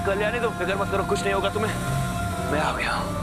कल्याणी तुम फिक्र मत करो, कुछ नहीं होगा तुम्हें, मैं आ गया हूं।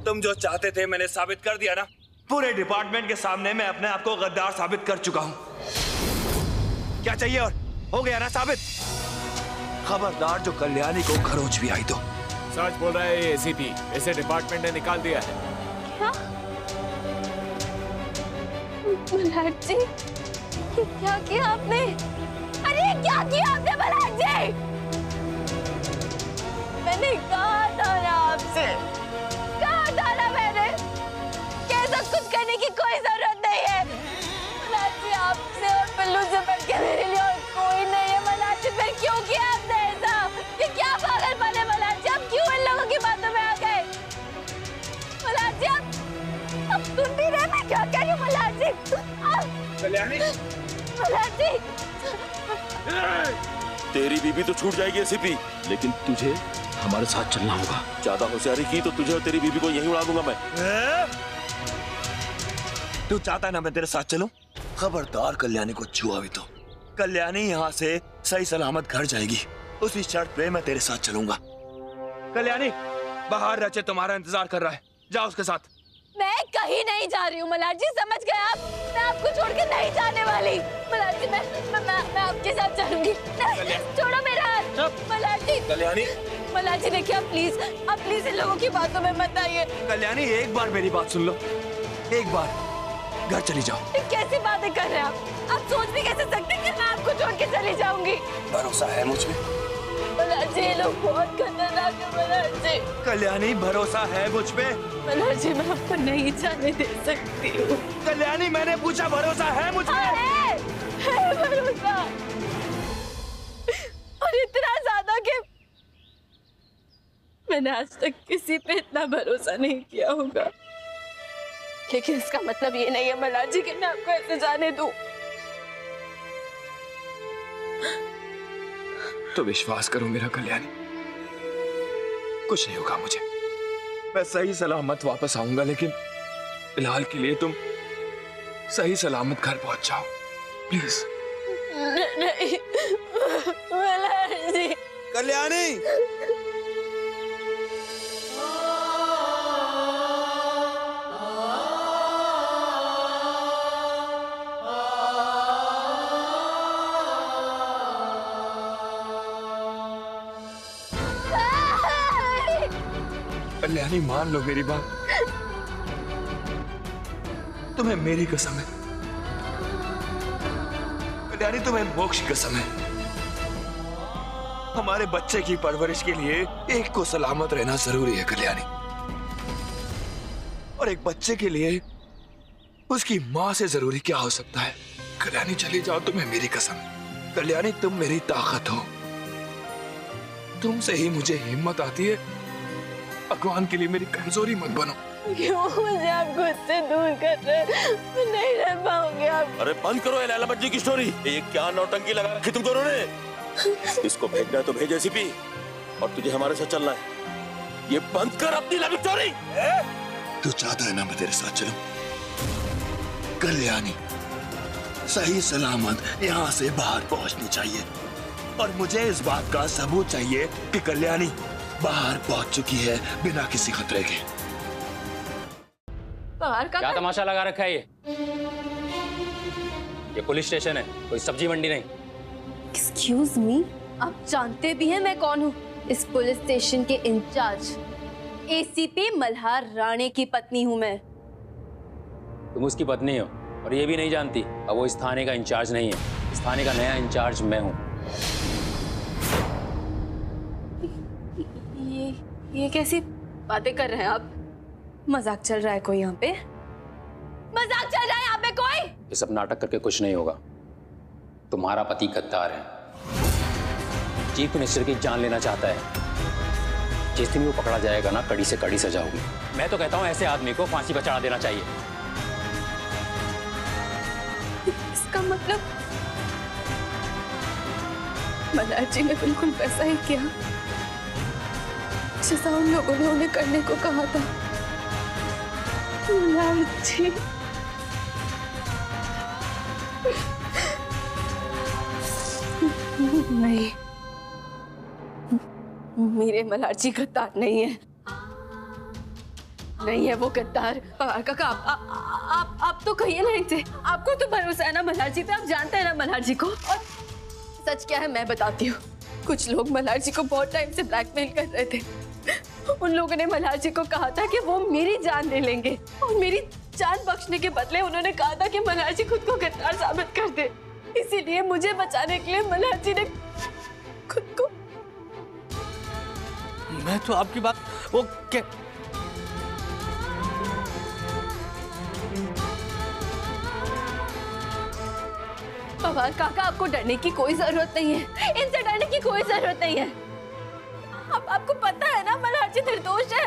तुम जो चाहते थे मैंने साबित कर दिया ना। पूरे डिपार्टमेंट के सामने मैं अपने आप को गद्दार साबित कर चुका हूं। क्या चाहिए और? हो गया ना साबित। खबरदार जो कल्याणी को खरोच भी आई तो। सच बोल रहा है ये एसीपी, इसे डिपार्टमेंट ने निकाल दिया है। क्या? मल्हार जी, क्या किया आपने? अरे क्या किया आपने मल्हार जी? मैंने कहा था ना आपसे, कहा था ना मैंने कि ऐसा कुछ करने की कोई जरूरत नहीं है। मल्हार जी आपसे और पिल्लू से बढ़ के मेरे लिए और कोई नहीं है। मल्हार जी फिर क्यों किया आपने ऐसा? ये क्या पागलपन है मल्हार जी? आप क्यों इन लोगों की बातों में आ गए? मल्हार जी आप सुन भी रहे मैं क्या कह रही हूँ? मल्हार जी कल्याणी, मल्हार जी तेरी बीबी तो छूट जाएगी एसीपी, लेकिन तुझे हमारे साथ चलना होगा। ज्यादा होशियारी की तो तुझे और तेरी बीबी को यहीं उड़ा दूंगा मैं। तू चाहता है ना मैं तेरे साथ चलूं? खबरदार कल्याणी को छुआ भी तो कल्याणी यहाँ से सही सलामत घर जाएगी। उसी शर्त पे मैं तेरे साथ चलूंगा। कल्याणी, बाहर रचे तुम्हारा इंतजार कर रहा है, जाओ उसके साथ। मैं कहीं नहीं जा रही हूँ मल्हार जी, समझ गए आप? मैं आपको छोड़ के नहीं जाने वाली। मल्हार जी मैं आपके साथ चलूंगी। छोड़ो मेरा हाथ मल्हार जी। कल्याणी, मल्हार जी देखिए आप प्लीज इन लोगों की बातों में मत आइए। कल्याणी एक बार मेरी बात सुन लो, एक बार घर चली जाओ। कैसी बातें कर रहे हैं आप सोच भी कैसे सकते हैं कि मैं आपको छोड़ के चली जाऊंगी? भरोसा है मुझ में मल्हार जी, ये लोग बहुत खतरनाक है मल्हार जी। कल्याणी, भरोसा है मुझ पे? मल्हार जी मैं आपको नहीं जाने दे सकती हूँ। कल्याणी, मैंने पूछा भरोसा है मुझ पे? है भरोसा, और इतना ज्यादा कि मैंने आज तक किसी पे इतना भरोसा नहीं किया होगा। लेकिन इसका मतलब ये नहीं है मल्हार जी कि मैं आपको ऐसे जाने दूं। तो विश्वास करो मेरा कल्याणी, कुछ नहीं होगा मुझे। मैं सही सलामत वापस आऊंगा, लेकिन फिलहाल के लिए तुम सही सलामत घर पहुंच जाओ प्लीज। नहीं मल्हार जी। कल्याणी, कल्याणी मान लो मेरी बात, तुम्हें मेरी कसम है कल्याणी, तुम्हें मोक्ष की कसम है। हमारे बच्चे की परवरिश के लिए एक को सलामत रहना जरूरी है कल्याणी, और एक बच्चे के लिए उसकी मां से जरूरी क्या हो सकता है? कल्याणी चली जाओ, तुम्हें मेरी कसम। कल्याणी, तुम मेरी ताकत हो, तुमसे ही मुझे हिम्मत आती है भगवान के लिए मेरी कमजोरी मत बनो। क्यों मुझे आप खुद से दूर कर रहे हैं? मैं नहीं रह पाऊंगी आप। अरे बंद करो ये लैला बच्ची की स्टोरी। ये क्या नौटंकी लगा रखी तुम दोनों ने। इसको भेजना है तो भेजे एसीपी, और तुझे हमारे साथ चलना है। ये बंद कर अपनी लव स्टोरी। तू चाहता है ना मैं तेरे साथ चलूं? कल्याणी सही सलामत यहाँ से बाहर पहुंचनी चाहिए, और मुझे इस बात का सबूत चाहिए कि कल्याणी बाहर पहुंच चुकी है बिना किसी खतरे के। बाहर का क्या तमाशा लगा रखा है ये पुलिस स्टेशन है, कोई सब्जी मंडी नहीं। एक्सक्यूज मी, आप जानते भी हैं मैं कौन हूँ? इस पुलिस स्टेशन के इंचार्ज एसीपी मल्हार राणे की पत्नी हूँ मैं। तुम उसकी पत्नी हो और ये भी नहीं जानती? अब वो इस थाने का इंचार्ज नहीं है, इस थाने का नया इंचार्ज मैं हूँ। ये कैसी बातें कर रहे हैं आप? मजाक चल रहा है कोई यहाँ पे? मजाक चल रहा है यहाँ पे कोई? ये सब नाटक करके कुछ नहीं होगा। तुम्हारा पति गद्दार है, चीफ मिनिस्टर की जान लेना चाहता है। जिस दिन वो पकड़ा जाएगा ना, कड़ी से कड़ी सजा होगी। मैं तो कहता हूँ ऐसे आदमी को फांसी पर चढ़ा देना चाहिए। इसका मतलब मल्हार जी ने बिल्कुल वैसा ही किया जैसा उन लोगों ने उन्हें करने को कहा था। मल्हार जी नहीं, मेरे मल्हार जी गद्दार नहीं है, नहीं है वो गद्दार। काका आप तो कहिए ना इनसे, आपको तो भरोसा है ना मल्हार जी पे, आप जानते हैं ना मल्हार जी को। और सच क्या है मैं बताती हूँ। कुछ लोग मल्हार जी को बहुत टाइम से ब्लैकमेल कर रहे थे। उन लोगों ने मल्हार जी को कहा था कि वो मेरी जान ले लेंगे, और मेरी जान बख्शने के बदले उन्होंने कहा था कि मल्हार जी खुद को गद्दार साबित कर दे। इसीलिए मुझे बचाने के लिए मल्हार जी ने खुद को। मैं तो आपकी बात वो क्या पवार काका, आपको डरने की कोई जरूरत नहीं है, इनसे डरने की कोई जरूरत नहीं है। आपको पता है ना मल्हार जी निर्दोष है।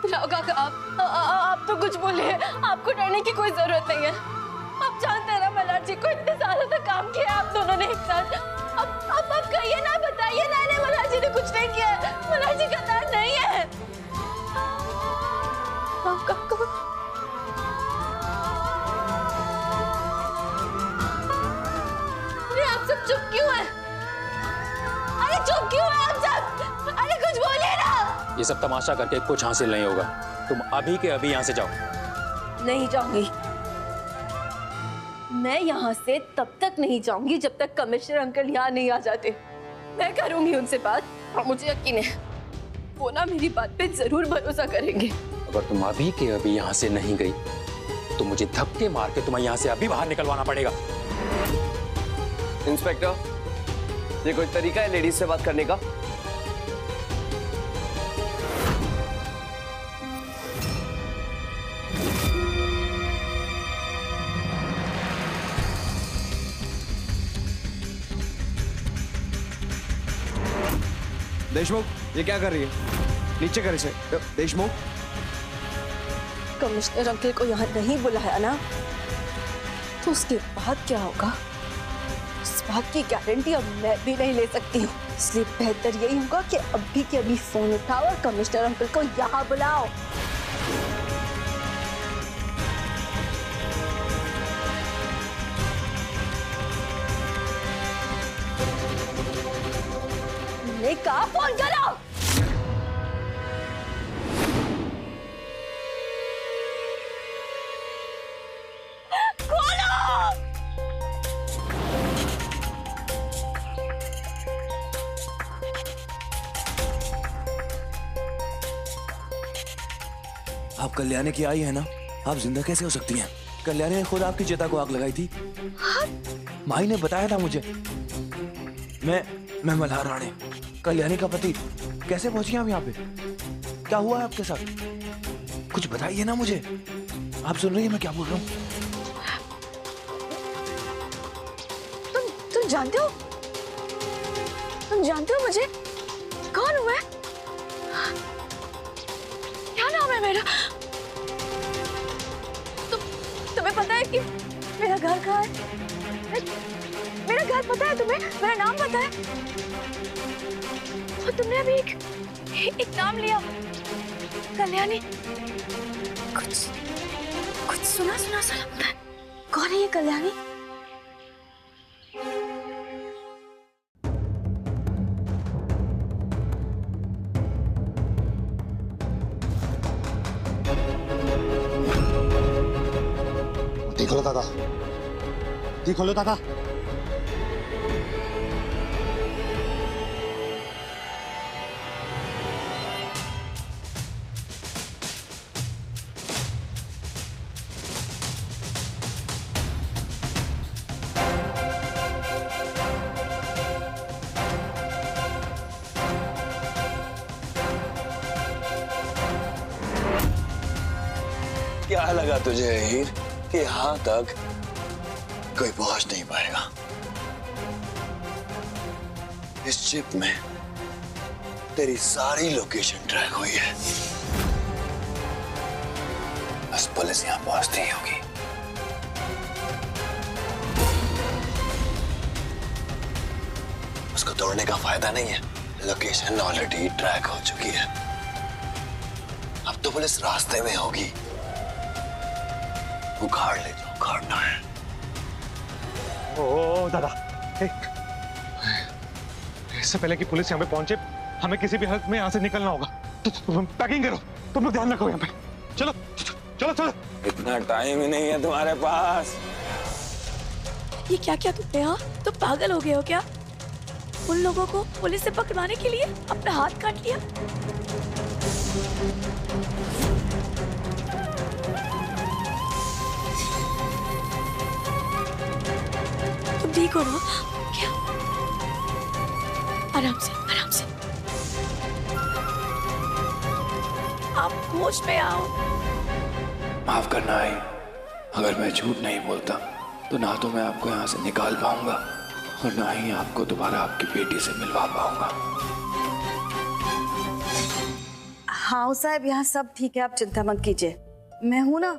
राव काका आप तो कुछ बोले, आपको डरने की कोई जरूरत नहीं है। आप जानते हैं ना मल्हार जी को इतने सालों तक काम किया आप दोनों ने एक साथ। अब कहिए ना, बताइए ना, नहीं मल्हार जी ने कुछ नहीं किया, मल्हार जी गद्दार नहीं है। राव काका आप सब चुप क्यों है? अरे चुप क्यों है आप सब? अरे कुछ बोलिए ना। ये सब तमाशा करके कुछ हासिल नहीं होगा। तुम अभी के अभी यहाँ से जाओ। नहीं जाऊंगी, मैं यहाँ से तब तक नहीं जाऊंगी जब तक कमिश्नर अंकल यहाँ नहीं आ जाते। मैं करूंगी उनसे बात, और मुझे यकीन है वो ना मेरी बात पे जरूर भरोसा करेंगे। अगर तुम अभी के अभी यहाँ से नहीं गई तो मुझे धक्के मार के तुम्हें यहाँ से अभी बाहर निकलवाना पड़ेगा। इंस्पेक्टर, ये कोई तरीका है लेडीज से बात करने का? देशमुख, ये क्या कर रही है? नीचे कर इसे। देशमुख, कमिश्नर अंकल को यहाँ नहीं बुलाया ना, तो उसके बाद क्या होगा इस बात की गारंटी अब मैं भी नहीं ले सकती हूँ। इसलिए बेहतर यही होगा कि अभी के अभी फोन उठाओ और कमिश्नर अंकल को यहाँ बुलाओ। मैंने कहा फोन करो। आप कल्याणी की आई है ना, आप जिंदा कैसे हो सकती हैं? कल्याणी ने खुद आपकी चिता को आग लगाई थी। माई ने बताया था मुझे। मैं मल्हार राणे, कल्याणी का पति। कैसे पहुंची आप यहाँ पे? क्या हुआ है आपके साथ? कुछ बताइए ना मुझे। आप सुन रही हैं मैं क्या बोल रहा हूँ? तुम जानते हो मुझे कौन हूँ मैं? नाम है मेरा? तुम्हें पता है कि मेरा घर कहाँ है? मेरा घर पता है तुम्हें? मेरा नाम पता है? और तुमने अभी एक नाम लिया, कल्याणी। कुछ सुना सा लगता है। कौन है ये कल्याणी? खोलो दादा, जी खोलो दादा। क्या लगा तुझे हीर कि यहाँ तक कोई पहुंच नहीं पाएगा? इस चिप में तेरी सारी लोकेशन ट्रैक हुई है। बस पुलिस यहाँ पहुंचती ही होगी। उसको तोड़ने का फायदा नहीं है, लोकेशन ऑलरेडी ट्रैक हो चुकी है। अब तो पुलिस रास्ते में होगी। उखाड़ ले जो उखाड़ना है। ओ दादा, इससे पहले कि पुलिस यहाँ पे पहुंचे, हमें किसी भी हालत में यहाँ से निकलना होगा। तो पैकिंग करो, तुम लोग ध्यान रखो यहाँ पे। चलो चलो चलो। इतना टाइम ही नहीं है तुम्हारे पास। ये क्या क्या तुमने? हाँ, तुम पागल हो गए हो क्या? उन लोगों को पुलिस से पकड़वाने के लिए अपना हाथ काट लिया। तुम ठीक हो ना? क्या? आराम से, आराम से। आप होश में आओ। माफ करना है, अगर मैं झूठ नहीं बोलता तो ना तो मैं आपको यहाँ से निकाल पाऊंगा और ना ही आपको दोबारा आपकी बेटी से मिलवा पाऊंगा। हाँ साहब, यहाँ सब ठीक है, आप चिंता मत कीजिए। मैं हूं ना।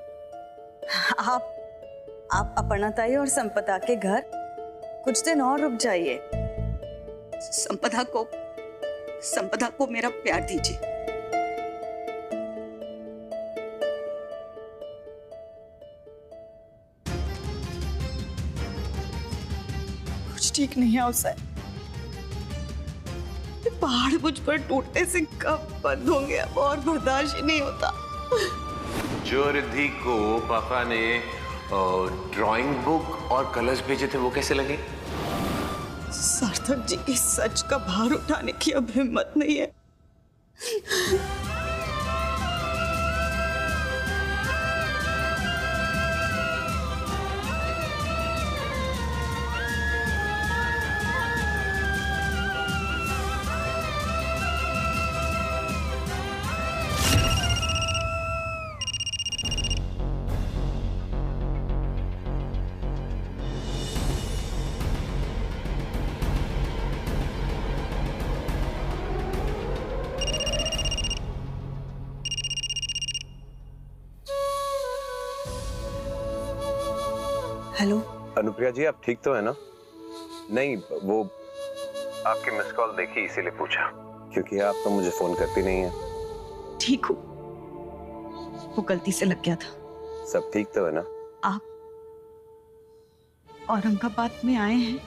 आप अपर्णा ताई और संपदा के घर कुछ दिन और रुक जाइए। संपदा को मेरा प्यार दीजिए। कुछ ठीक नहीं है उसे। पहाड़ मुझ पर टूटने से कब बंद होंगे, अब और बर्दाश्त ही नहीं होता। जो रिद्धि को पापा ने ड्राइंग बुक और कलर्स भेजे थे वो कैसे लगे? सार्थक जी की सच का भार उठाने की अब हिम्मत नहीं है। हेलो अनुप्रिया जी, आप ठीक तो है ना? नहीं, वो आपकी मिस कॉल देखी इसीलिए पूछा, क्योंकि आप तो मुझे फोन करती नहीं है। ठीक हूँ, वो गलती से लग गया था। सब ठीक तो है ना? आप औरंगाबाद में आए हैं?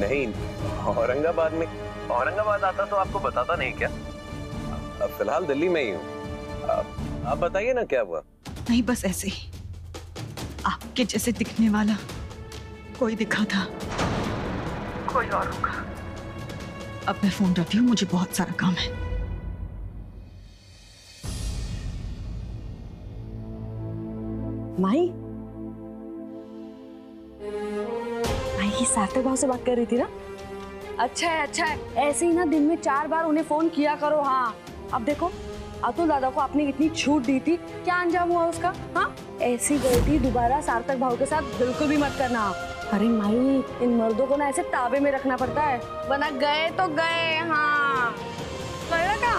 नहीं, औरंगाबाद आता तो आपको बताता नहीं क्या? अब फिलहाल दिल्ली में ही हूँ। आप बताइए ना क्या हुआ? नहीं, बस ऐसे ही आपके जैसे दिखने वाला कोई दिखा था, कोई और होगा। अब मैं फोन रखती हूँ, मुझे बहुत सारा काम है। माई ही सार्थक भाव से बात कर रही थी ना? अच्छा है, ऐसे ही ना दिन में 4 बार उन्हें फोन किया करो। हाँ, अब देखो अतुल दादा को आपने इतनी छूट दी थी, क्या अंजाम हुआ उसका? हाँ, ऐसी गलती दोबारा सार्थक भाव के साथ बिल्कुल भी मत करना। अरे माई, इन मर्दों को ना ऐसे ताबे में रखना पड़ता है, वरना गए तो गए। हाँ, लगेगा क्या?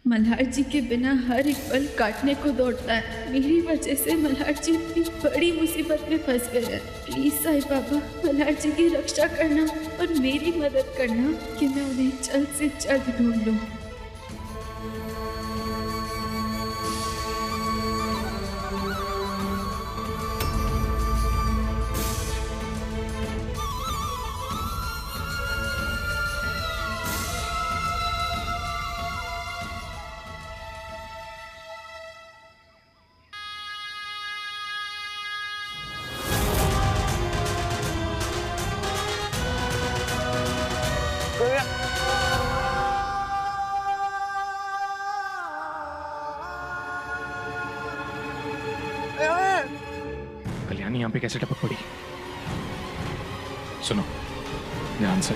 मल्हार जी के बिना हर एक पल काटने को दौड़ता है। मेरी वजह से मल्हार जी इतनी बड़ी मुसीबत में फंस गए हैं। प्लीज साईं बाबा, मल्हार जी की रक्षा करना और मेरी मदद करना कि मैं उन्हें जल्द से जल्द ढूंढ लूं। कल्याणी यहाँ पे कैसे टपक पड़ी? सुनो ध्यान से,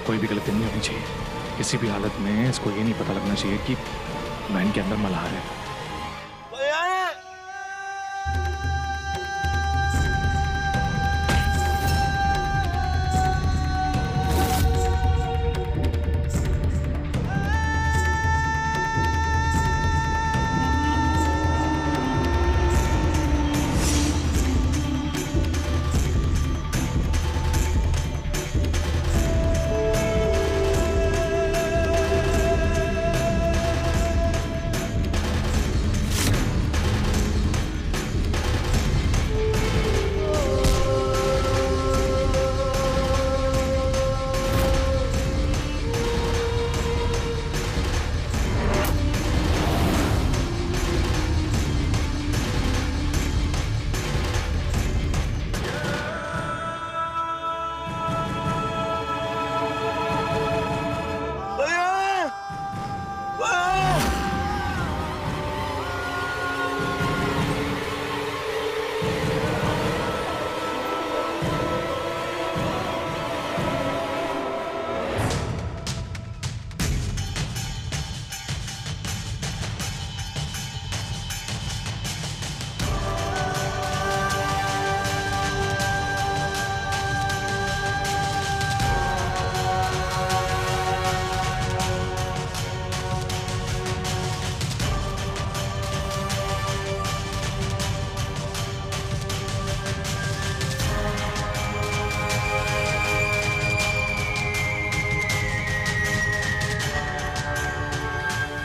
कोई भी गलती नहीं होनी चाहिए। किसी भी हालत में इसको ये नहीं पता लगना चाहिए कि वैन के अंदर मल्हार है।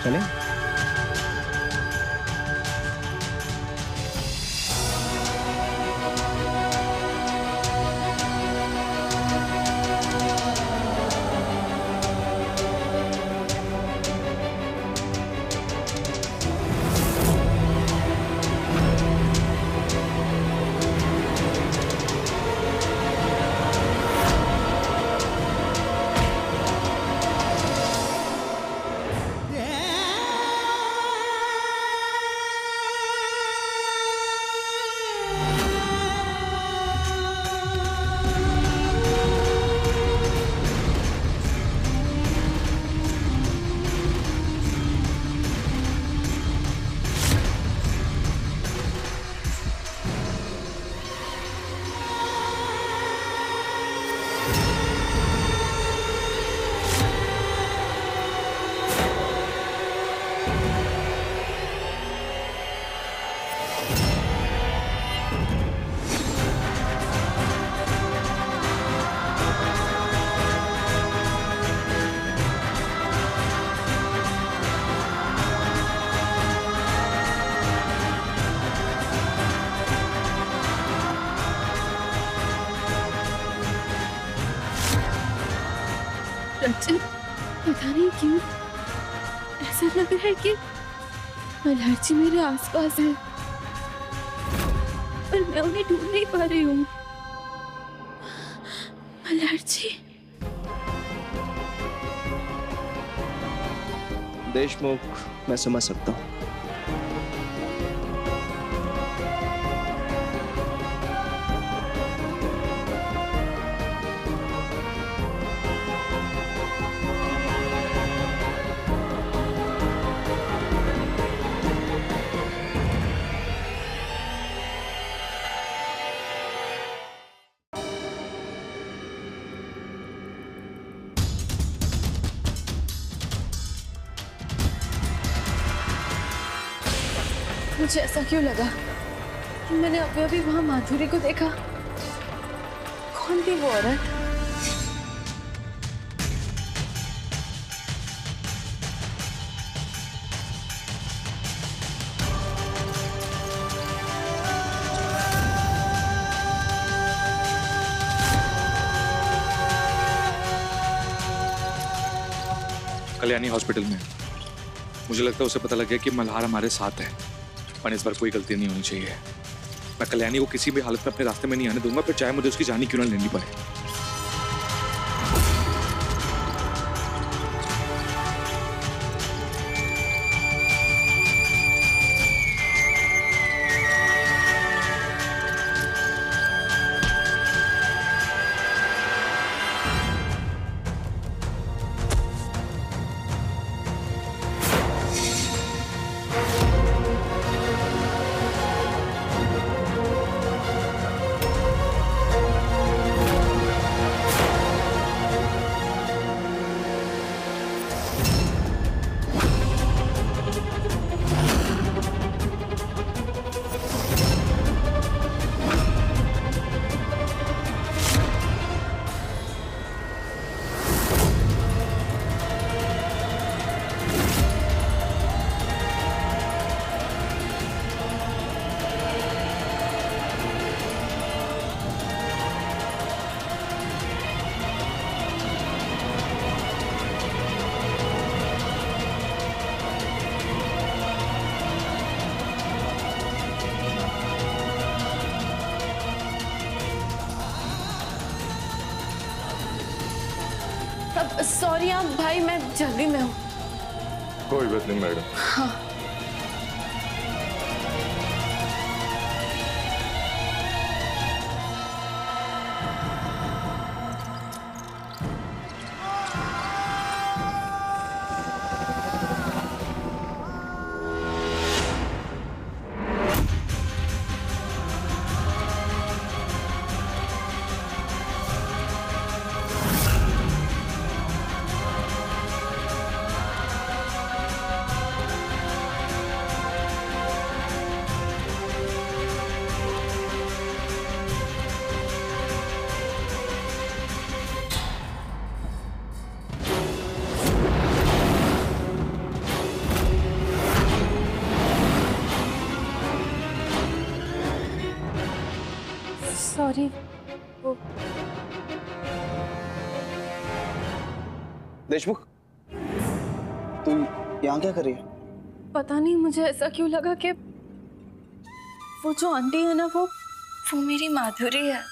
चले? रंजन, पता नहीं क्यों ऐसा लग रहा है कि मल्हार जी मेरे आसपास है, पर मैं उन्हें ढूंढ नहीं पा रही हूँ। मल्हार जी। देशमुख, मैं समझ सकता हूँ। मुझे ऐसा क्यों लगा कि मैंने अभी अभी वहां माधुरी को देखा? कौन थी वो औरत? कल्याणी हॉस्पिटल में। मुझे लगता है उसे पता लग गया कि मल्हार हमारे साथ है, पर इस बार कोई गलती नहीं होनी चाहिए। मैं कल्याणी को किसी भी हालत में अपने रास्ते में नहीं आने दूंगा, फिर चाहे मुझे उसकी जान क्यों ना लेनी पड़े। सॉरी आप भाई, मैं जल्दी में हूँ। कोई बात नहीं मैडम। हाँ। सॉरी। देशमुख, तू यहाँ क्या कर रही है? पता नहीं, मुझे ऐसा क्यों लगा कि वो जो आंटी है ना, वो मेरी माधुरी है।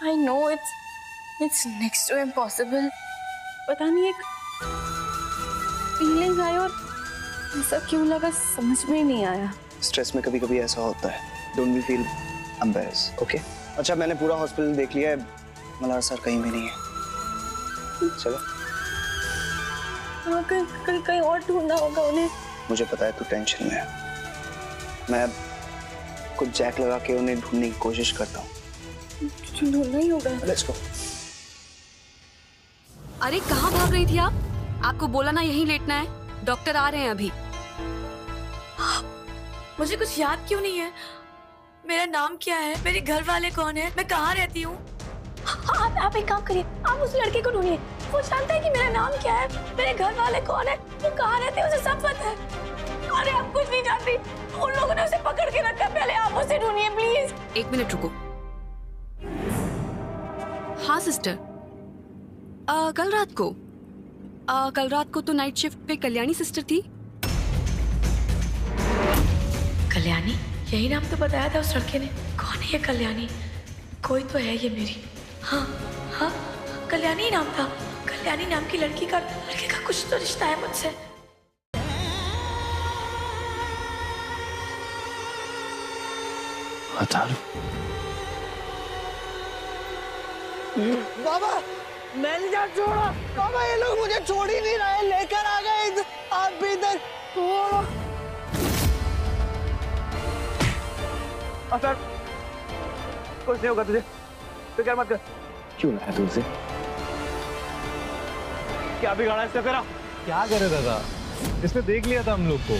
I know it's next to impossible. पता नहीं, एक फीलिंग आई और ऐसा क्यों लगा समझ में ही नहीं आया। स्ट्रेस में कभी कभी ऐसा होता है। Don't be feel embarrass, okay? अच्छा, मैंने पूरा हॉस्पिटल देख लिया है, मल्हार सर कहीं भी नहीं है। चलो। हाँ, कहीं और ढूंढना होगा उन्हें। मुझे पता है तू टेंशन में है। मैं कुछ जैक लगा के उन्हें ढूंढने की कोशिश करता हूँ। ढूंढना ही होगा। Let's go. अरे कहाँ भाग रही थी आप? आपको बोला ना यहीं लेटना है, डॉक्टर आ रहे हैं अभी। मुझे कुछ याद क्यों नहीं है? मेरा नाम क्या है? मेरे घर वाले कौन है? मैं कहाँ रहती हूँ? आप एक काम करिए, आप उस लड़के को ढूंढिए। वो जानता है कि मेरा नाम क्या है, मेरे घर वाले कौन है, वो कहाँ रहते हैं, उसे सब पता है। अरे आप कुछ नहीं जानती, उन लोगों ने उसे पकड़ के रखा। पहले आप उसे ढूंढिए प्लीज। एक मिनट रुको। हाँ सिस्टर, कल रात को तो नाइट शिफ्ट पे कल्याणी सिस्टर थी। कल्याणी? यही नाम तो बताया था उस लड़के ने। कौन है ये कल्याणी? कोई तो है ये मेरी। हाँ, कल्याणी नाम था। कल्याणी नाम की लड़के का कुछ तो रिश्ता है मुझसे। बाबा, मैंने जा छोड़ा। बाबा, ये लोग मुझे छोड़ ही नहीं रहे, लेकर आ गए। आप भी इधर छोड़ो। सर, कुछ नहीं होगा तुझे, फिक्र मत कर। क्यों लाया तुझसे? क्या बिगाड़ा इसने तेरा? क्या करे दादा, इसने देख लिया था हम लोग को।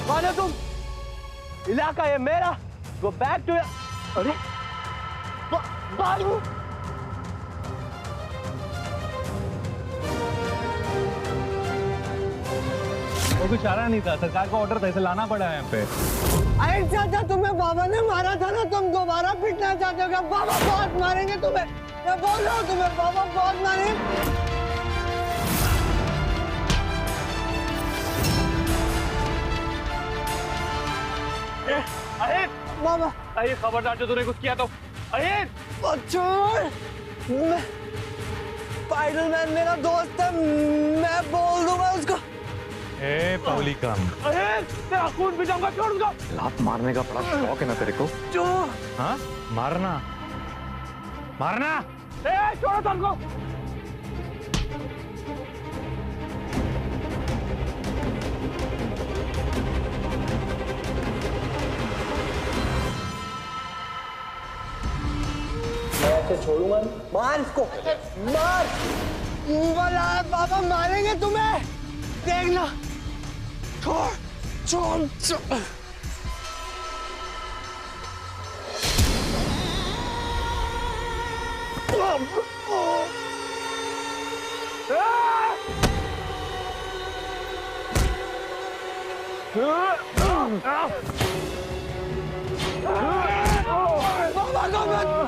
मानो तुम, इलाका है मेरा। Go back to. अरे बालू, वो कुछ चारा नहीं था, सरकार का ऑर्डर था, इसे लाना पड़ा है यहाँ पे। अरे चाचा, तुम्हें बाबा ने मारा था ना, तुम दोबारा पिटना चाहते हो क्या? बाबा बहुत मारेंगे तुम्हें, मैं बोल रहा हूँ तुम्हें, बाबा बहुत मारेंगे। अरे बाबा, अरे खबरदार जो तूने कुछ किया तो। अरे छोड़, स्पाइडरमैन मेरा दोस्त है, मैं बोल दूंगा उसको। ए पौली काम। अरे तेरा खून भी जाऊंगा, छोड़ उसको। लात मारने का बड़ा शौक है ना तेरे को? जो हाँ, मारना मारना। ए छोड़ो तुमको। छोड़ूंगा, मार इसको, मार। वाला बाबा मारेंगे तुम्हें, देखना। छोड़ छोड़ छोड़।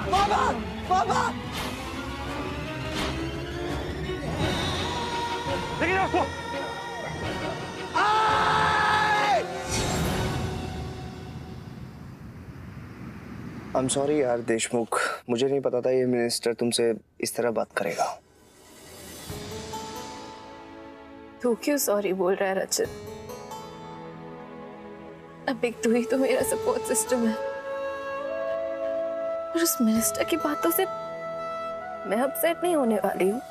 बाबा, बाबा, देखिए उसको। I'm sorry यार देशमुख, मुझे नहीं पता था ये मिनिस्टर तुमसे इस तरह बात करेगा। तू क्यों सॉरी बोल रहा है रचित? अब एक तू ही तो मेरा सपोर्ट सिस्टम है, और उस मिनिस्टर की बातों से मैं अपसेट नहीं होने वाली हूँ।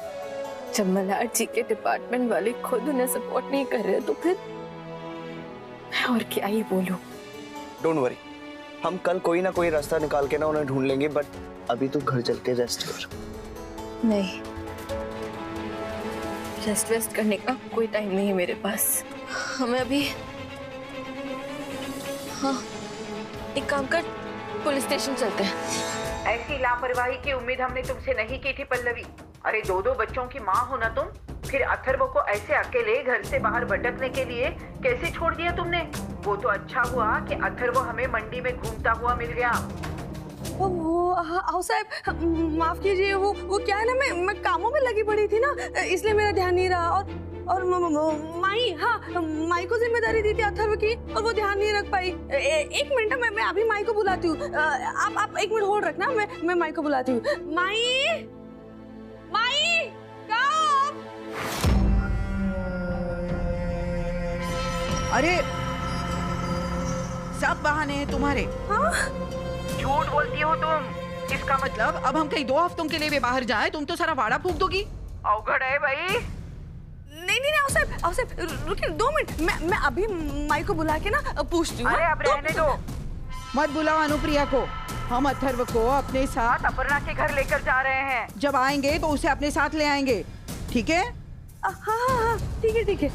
जब मल्हार जी के डिपार्टमेंट वाले खुद उन्हें सपोर्ट नहीं कर रहे तो फिर मैं और क्या ही बोलूं। डोंट वरी, हम कल कोई ना कोई रास्ता निकाल के ना उन्हें ढूंढ लेंगे, बट अभी तू घर चल के रेस्ट कर। नहीं, रेस्ट वेस्ट करने का कोई टाइम नहीं है मेरे पास। हमें अभी, हाँ एक काम कर, पुलिस स्टेशन चलते हैं। ऐसी लापरवाही की उम्मीद हमने तुमसे नहीं की थी पल्लवी। अरे दो बच्चों की माँ हो ना तुम, फिर अथर्व को ऐसे अकेले घर से बाहर भटकने के लिए कैसे छोड़ दिया तुमने? वो तो अच्छा हुआ कि अथर्व हमें मंडी में घूमता हुआ मिल गया। वो साहब माफ कीजिए, वो क्या है ना, मैं कामों में लगी पड़ी थी ना, इसलिए मेरा ध्यान नहीं रहा। और माई, हाँ माई को जिम्मेदारी दी थी अथर्व की, और वो ध्यान नहीं रख पाई। एक मिनट, मैं अभी माई को बुलाती हूँ। आप एक मिनट होल्ड रखना, मैं माई को बुलाती हूँ। माई, माई कब? अरे सब बहाने हैं तुम्हारे। हाँ? झूठ बोलती हो तुम। इसका मतलब अब हम कहीं 2 हफ्तों के लिए भी बाहर जाए, तुम तो सारा वाड़ा फूंक दोगी। अवघड़ है भाई। नहीं आओ साहब रुकिए 2 मिनट, मैं अभी माई को बुला के ना पूछती हूँ। अरे अब रहने दो, मत बुलाओ अनुप्रिया को। हम अथर्व को अपने साथ अपर्णा के घर लेकर जा रहे हैं। जब आएंगे तो उसे अपने साथ ले आएंगे, ठीक है? हाँ ठीक है।